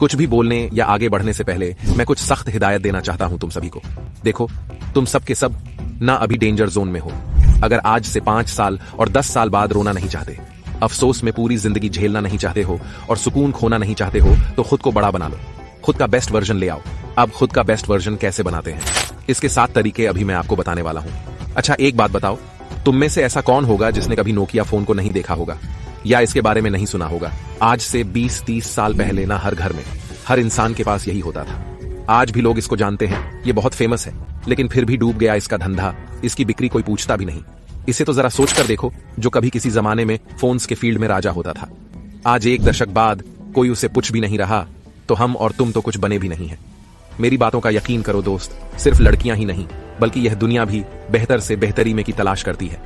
कुछ भी बोलने या आगे बढ़ने से पहले मैं कुछ सख्त हिदायत देना चाहता हूं तुम सभी को। देखो, तुम सब के सब ना अभी डेंजर जोन में हो। अगर आज से 5 साल और 10 साल बाद रोना नहीं चाहते, अफसोस में पूरी जिंदगी झेलना नहीं चाहते हो और सुकून खोना नहीं चाहते हो, तो खुद को बड़ा बना लो, खुद का बेस्ट वर्जन ले आओ। अब खुद का बेस्ट वर्जन कैसे बनाते हैं, इसके 7 तरीके अभी मैं आपको बताने वाला हूं। अच्छा, एक बात बताओ, तुम में से ऐसा कौन होगा जिसने कभी नोकिया फोन को नहीं देखा होगा या इसके बारे में नहीं सुना होगा? आज से 20-30 साल पहले ना हर घर में, हर इंसान के पास यही होता था। आज भी लोग इसको जानते हैं, ये बहुत फेमस है, लेकिन फिर भी डूब गया इसका धंधा, इसकी बिक्री कोई पूछता भी नहीं। इसे तो जरा सोच कर देखो, जो कभी किसी जमाने में फोन्स के फील्ड में राजा होता था, आज 1 दशक बाद कोई उसे पूछ भी नहीं रहा, तो हम और तुम तो कुछ बने भी नहीं है। मेरी बातों का यकीन करो दोस्त, सिर्फ लड़कियां ही नहीं बल्कि यह दुनिया भी बेहतर से बेहतरी में की तलाश करती है।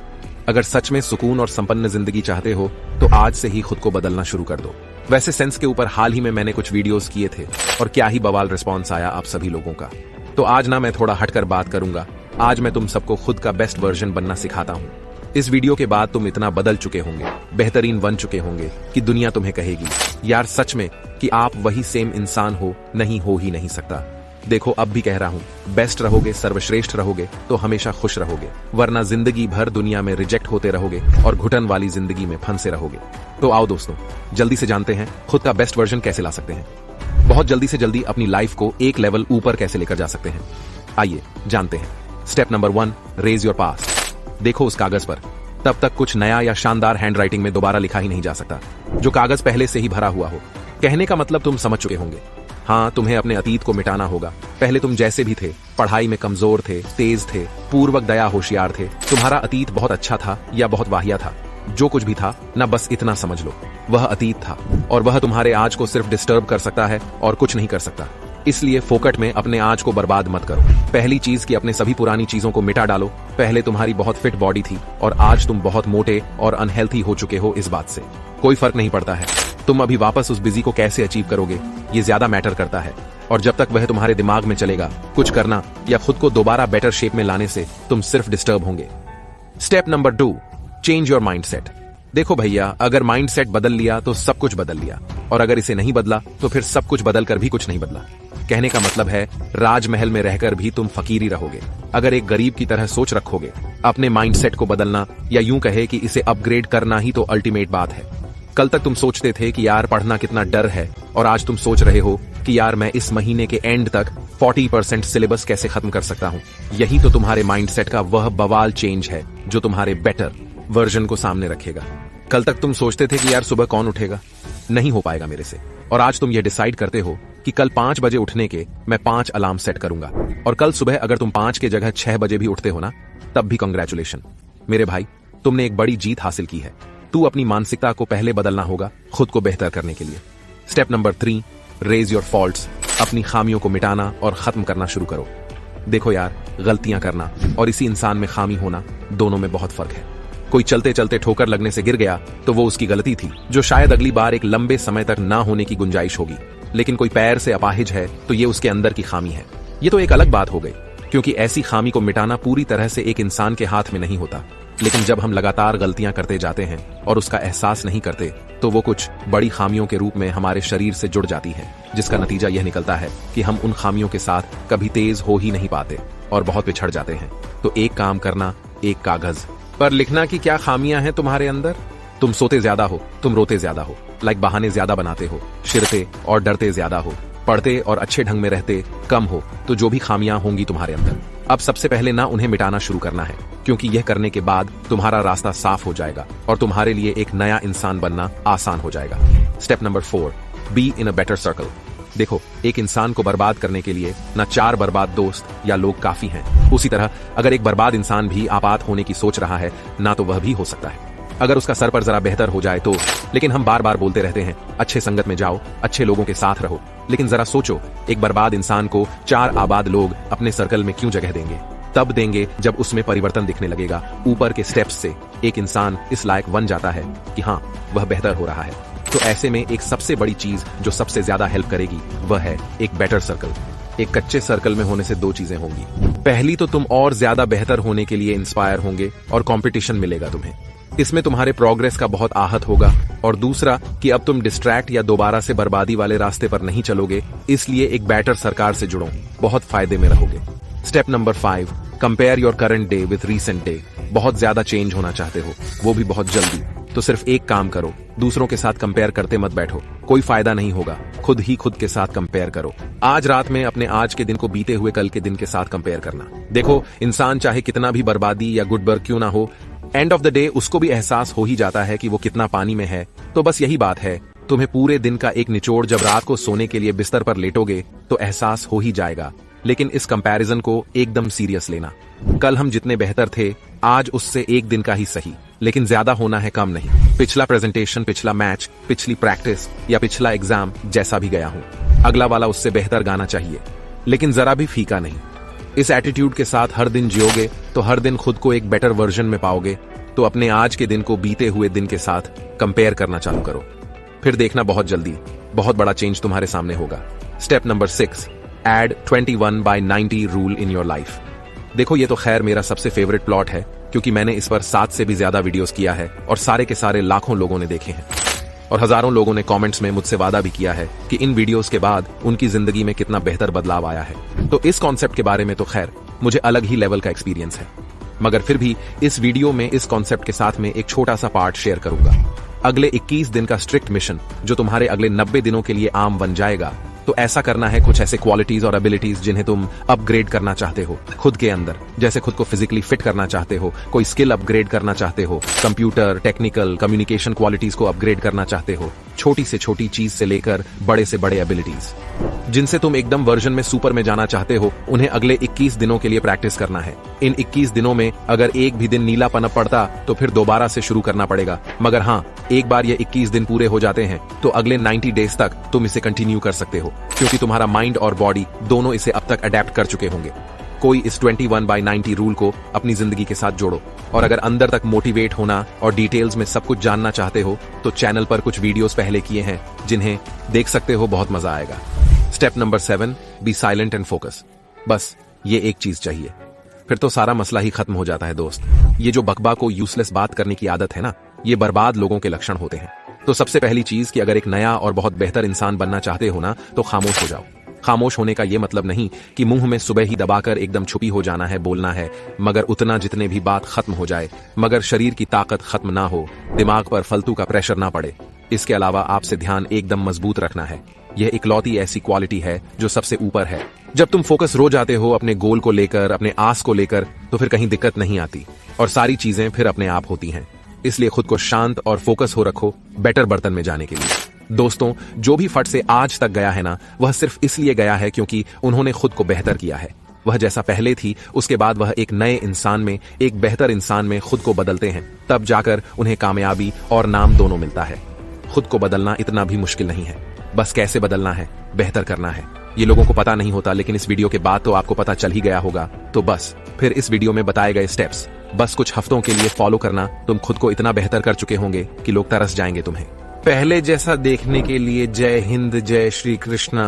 अगर सच में सुकून और संपन्न जिंदगी चाहते हो तो आज से ही खुद को बदलना शुरू कर दो। वैसे सेंस के ऊपर हाल ही में मैंने कुछ वीडियोस किए थे और क्या ही बवाल रिस्पॉन्स आया आप सभी लोगों का। तो आज ना मैं थोड़ा हटकर बात करूंगा। आज मैं तुम सबको खुद का बेस्ट वर्जन बनना सिखाता हूं। इस वीडियो के बाद तुम इतना बदल चुके होंगे, बेहतरीन बन चुके होंगे कि दुनिया तुम्हें कहेगी यार सच में कि आप वही सेम इंसान हो, नहीं हो ही नहीं सकता। देखो, अब भी कह रहा हूं, बेस्ट रहोगे, सर्वश्रेष्ठ रहोगे तो हमेशा खुश रहोगे, वरना जिंदगी भर दुनिया में रिजेक्ट होते रहोगे और घुटन वाली जिंदगी में फंसे रहोगे। तो आओ दोस्तों, जल्दी से जानते हैं खुद का बेस्ट वर्जन कैसे ला सकते हैं। बहुत जल्दी से जल्दी अपनी लाइफ को एक लेवल ऊपर कैसे लेकर जा सकते हैं, आइए जानते हैं। Step number 1, erase your past. देखो उस कागज पर, तब तक कुछ नया या शानदार हैंडराइटिंग में दोबारा लिखा ही नहीं जा सकता जो कागज पहले से ही भरा हुआ हो। कहने का मतलब तुम समझ चुके होंगे। हाँ, तुम्हें अपने अतीत को मिटाना होगा। पहले तुम जैसे भी थे, पढ़ाई में कमजोर थे, तेज थे, पूर्वक दया होशियार थे, तुम्हारा अतीत बहुत अच्छा था या बहुत वाहिया था, जो कुछ भी था ना, बस इतना समझ लो, वह अतीत था और वह तुम्हारे आज को सिर्फ डिस्टर्ब कर सकता है और कुछ नहीं कर सकता। इसलिए फोकट में अपने आज को बर्बाद मत करो। पहली चीज कि अपने सभी पुरानी चीजों को मिटा डालो। पहले तुम्हारी बहुत फिट बॉडी थी और आज तुम बहुत मोटे और अनहेल्थी हो चुके हो। इस बात से कोई फर्क नहीं पड़ता है। तुम अभी वापस उस बिजी को कैसे अचीव करोगे, ये ज्यादा मैटर करता है। और जब तक वह तुम्हारे दिमाग में चलेगा, कुछ करना या खुद को दोबारा बेटर शेप में लाने से तुम सिर्फ डिस्टर्ब होंगे। Step number 2, change your mindset. देखो भैया, अगर माइंडसेट बदल लिया तो सब कुछ बदल लिया, और अगर इसे नहीं बदला तो फिर सब कुछ बदल कर भी कुछ नहीं बदला। कहने का मतलब है, राजमहल में रहकर भी तुम फकीरी रहोगे अगर एक गरीब की तरह सोच रखोगे। अपने माइंडसेट को बदलना, या यूं कहे कि इसे अपग्रेड करना ही तो अल्टीमेट बात है। कल तक तुम सोचते थे कि यार पढ़ना कितना डर है, और आज तुम सोच रहे हो कि यार मैं इस महीने के एंड तक 40% सिलेबस कैसे खत्म कर सकता हूं। यही तो तुम्हारे माइंडसेट का वह बवाल चेंज है जो तुम्हारे बेटर वर्जन को सामने रखेगा। कल तक तुम सोचते थे कि यार सुबह कौन उठेगा, नहीं हो पाएगा मेरे से, और आज तुम ये डिसाइड करते हो कि कल 5 बजे उठने के मैं 5 अलार्म सेट करूंगा। और कल सुबह अगर तुम 5 के जगह 6 बजे भी उठते हो ना, तब भी कांग्रेचुलेशन मेरे भाई, तुमने एक बड़ी जीत हासिल की है। तू अपनी मानसिकता को पहले बदलना होगा खुद को बेहतर करने के लिए। Step number 3, erase your faults. अपनी खामियों को मिटाना और खत्म करना शुरू करो। देखो यार, गलतियां करना और इसी इंसान में खामी होना, दोनों में बहुत फर्क है। कोई चलते चलते ठोकर लगने से गिर गया तो वो उसकी गलती थी, जो शायद अगली बार एक लंबे समय तक ना होने की गुंजाइश होगी। लेकिन कोई पैर से अपाहिज है तो ये उसके अंदर की खामी है। ये तो एक अलग बात हो गई, क्योंकि ऐसी खामी को मिटाना पूरी तरह से एक इंसान के हाथ में नहीं होता। लेकिन जब हम लगातार गलतियां करते जाते हैं और उसका एहसास नहीं करते, तो वो कुछ बड़ी खामियों के रूप में हमारे शरीर से जुड़ जाती है, जिसका नतीजा यह निकलता है कि हम उन खामियों के साथ कभी तेज हो ही नहीं पाते और बहुत पिछड़ जाते हैं। तो एक काम करना, एक कागज पर लिखना कि क्या खामियां हैं तुम्हारे अंदर। तुम सोते ज्यादा हो, तुम रोते ज्यादा हो, बहाने ज्यादा बनाते हो, शिरते और डरते ज्यादा हो, पढ़ते और अच्छे ढंग में रहते कम हो। तो जो भी खामियां होंगी तुम्हारे अंदर, अब सबसे पहले ना उन्हें मिटाना शुरू करना है, क्योंकि यह करने के बाद तुम्हारा रास्ता साफ हो जाएगा और तुम्हारे लिए एक नया इंसान बनना आसान हो जाएगा। Step number 4, be in a better circle. देखो, एक इंसान को बर्बाद करने के लिए ना 4 बर्बाद दोस्त या लोग काफी हैं। उसी तरह अगर एक बर्बाद इंसान भी आपात होने की सोच रहा है ना, तो वह भी हो सकता है अगर उसका सर पर जरा बेहतर हो जाए तो। लेकिन हम बार बार बोलते रहते हैं, अच्छे संगत में जाओ, अच्छे लोगों के साथ रहो। लेकिन जरा सोचो, एक बर्बाद इंसान को 4 आबाद लोग अपने सर्कल में क्यों जगह देंगे? तब देंगे जब उसमें परिवर्तन दिखने लगेगा। ऊपर के स्टेप्स से एक इंसान इस लायक बन जाता है कि हाँ, वह बेहतर हो रहा है। तो ऐसे में एक सबसे बड़ी चीज जो सबसे ज्यादा हेल्प करेगी वह है एक बेटर सर्कल। एक कच्चे सर्कल में होने से 2 चीजें होंगी। पहली तो तुम और ज्यादा बेहतर होने के लिए इंस्पायर होंगे और कंपटीशन मिलेगा तुम्हें। इसमें तुम्हारे प्रोग्रेस का बहुत आहत होगा और दूसरा कि अब तुम डिस्ट्रैक्ट या दोबारा से बर्बादी वाले रास्ते पर नहीं चलोगे, इसलिए एक बेटर सरकार से जुड़ो, बहुत फायदे में रहोगे। Step number 5, compare your current day with recent day. बहुत ज्यादा चेंज होना चाहते हो, वो भी बहुत जल्दी, तो सिर्फ एक काम करो, दूसरों के साथ कंपेयर करते मत बैठो, कोई फायदा नहीं होगा। खुद ही खुद के साथ कंपेयर करो। आज रात में अपने आज के दिन को बीते हुए कल के दिन के साथ कंपेयर करना। देखो, इंसान चाहे कितना भी बर्बादी या गुड वर्क क्यों ना हो, एंड ऑफ द डे उसको भी एहसास हो ही जाता है कि वो कितना पानी में है। तो बस यही बात है, तुम्हें पूरे दिन का एक निचोड़ जब रात को सोने के लिए बिस्तर पर लेटोगे तो एहसास हो ही जाएगा। लेकिन इस कंपैरिजन को एकदम सीरियस लेना। कल हम जितने बेहतर थे, आज उससे एक दिन का ही सही, लेकिन ज्यादा होना है, कम नहीं। पिछला प्रेजेंटेशन, पिछला मैच, पिछली प्रैक्टिस या पिछला एग्जाम जैसा भी गया हूं, अगला वाला उससे बेहतर गाना चाहिए, लेकिन जरा भी फीका नहीं। इस एटीट्यूड के साथ हर दिन जियोगे तो हर दिन खुद को एक बेटर वर्जन में पाओगे। तो अपने आज के दिन को बीते हुए दिन के साथ कंपेयर करना चालू करो, फिर देखना बहुत जल्दी बहुत बड़ा चेंज तुम्हारे सामने होगा। Step number 6, add 21/90 rule in your life. देखो, ये तो खैर मेरा सबसे फेवरेट प्लॉट है, क्योंकि मैंने इस पर 7 से भी ज्यादा वीडियोस किया है और सारे के सारे लाखों लोगों ने देखे हैं और हजारों लोगों ने कमेंट्स में मुझसे वादा भी किया है कि इन वीडियोस के बाद उनकी जिंदगी में कितना बेहतर बदलाव आया है। तो इस कॉन्सेप्ट के बारे में तो खैर मुझे अलग ही लेवल का एक्सपीरियंस है, मगर फिर भी इस वीडियो में इस कॉन्सेप्ट के साथ में एक छोटा सा पार्ट शेयर करूंगा। अगले 21 दिन का स्ट्रिक्ट मिशन जो तुम्हारे अगले 90 दिनों के लिए आम बन जाएगा। तो ऐसा करना है, कुछ ऐसे क्वालिटीज और एबिलिटीज जिन्हें तुम अपग्रेड करना चाहते हो खुद के अंदर, जैसे खुद को फिजिकली फिट करना चाहते हो, कोई स्किल अपग्रेड करना चाहते हो, कंप्यूटर, टेक्निकल, कम्युनिकेशन क्वालिटीज को अपग्रेड करना चाहते हो, छोटी से छोटी चीज से लेकर बड़े से बड़े एबिलिटीज जिनसे तुम एकदम वर्जन में सुपर में जाना चाहते हो, उन्हें अगले 21 दिनों के लिए प्रैक्टिस करना है। इन 21 दिनों में अगर एक भी दिन नीला पनप पड़ता तो फिर दोबारा से शुरू करना पड़ेगा, मगर हाँ, एक बार ये 21 दिन पूरे हो जाते हैं तो अगले 90 डेज तक तुम इसे कंटिन्यू कर सकते हो, क्योंकि तुम्हारा माइंड और बॉडी दोनों इसे अब तक अडेप्ट कर चुके होंगे। कोई इस 21/90 रूल को अपनी जिंदगी के साथ जोड़ो। और अगर अंदर तक मोटिवेट होना और डिटेल्स में सब कुछ जानना चाहते हो तो चैनल पर कुछ वीडियोस पहले किए हैं जिन्हें देख सकते हो, बहुत मजा आएगा। Step number 7, be silent and focus. बस ये एक चीज चाहिए, फिर तो सारा मसला ही खत्म हो जाता है दोस्त। ये जो बकबा को यूजलेस बात करने की आदत है ना, ये बर्बाद लोगों के लक्षण होते हैं। तो सबसे पहली चीज कि अगर एक नया और बहुत बेहतर इंसान बनना चाहते हो ना, तो खामोश हो जाओ। खामोश होने का ये मतलब नहीं कि मुंह में सुबह ही दबाकर एकदम छुपी हो जाना है, बोलना है, मगर उतना जितने भी बात खत्म हो जाए, मगर शरीर की ताकत खत्म ना हो, दिमाग पर फालतू का प्रेशर ना पड़े। इसके अलावा आपसे ध्यान एकदम मजबूत रखना है। यह इकलौती ऐसी क्वालिटी है जो सबसे ऊपर है। जब तुम फोकस रो जाते हो अपने गोल को लेकर, अपने आस को लेकर, तो फिर कहीं दिक्कत नहीं आती और सारी चीजें फिर अपने आप होती हैं। इसलिए खुद को शांत और फोकस हो रखो बेटर बर्तन में जाने के लिए। दोस्तों, जो भी फट से आज तक गया है ना, वह सिर्फ इसलिए गया है क्योंकि उन्होंने खुद को बेहतर किया है। वह जैसा पहले थी, उसके बाद वह एक नए इंसान में, एक बेहतर इंसान में खुद को बदलते हैं, तब जाकर उन्हें कामयाबी और नाम दोनों मिलता है। खुद को बदलना इतना भी मुश्किल नहीं है, बस कैसे बदलना है, बेहतर करना है। ये लोगों को पता नहीं होता, लेकिन इस वीडियो के बाद तो आपको पता चल ही गया होगा। तो बस फिर इस वीडियो में बताए गए स्टेप्स बस कुछ हफ्तों के लिए फॉलो करना, तुम खुद को इतना बेहतर कर चुके होंगे कि लोग तरस जाएंगे तुम्हें। पहले जैसा देखने के लिए जय हिंद, जय श्री कृष्णा।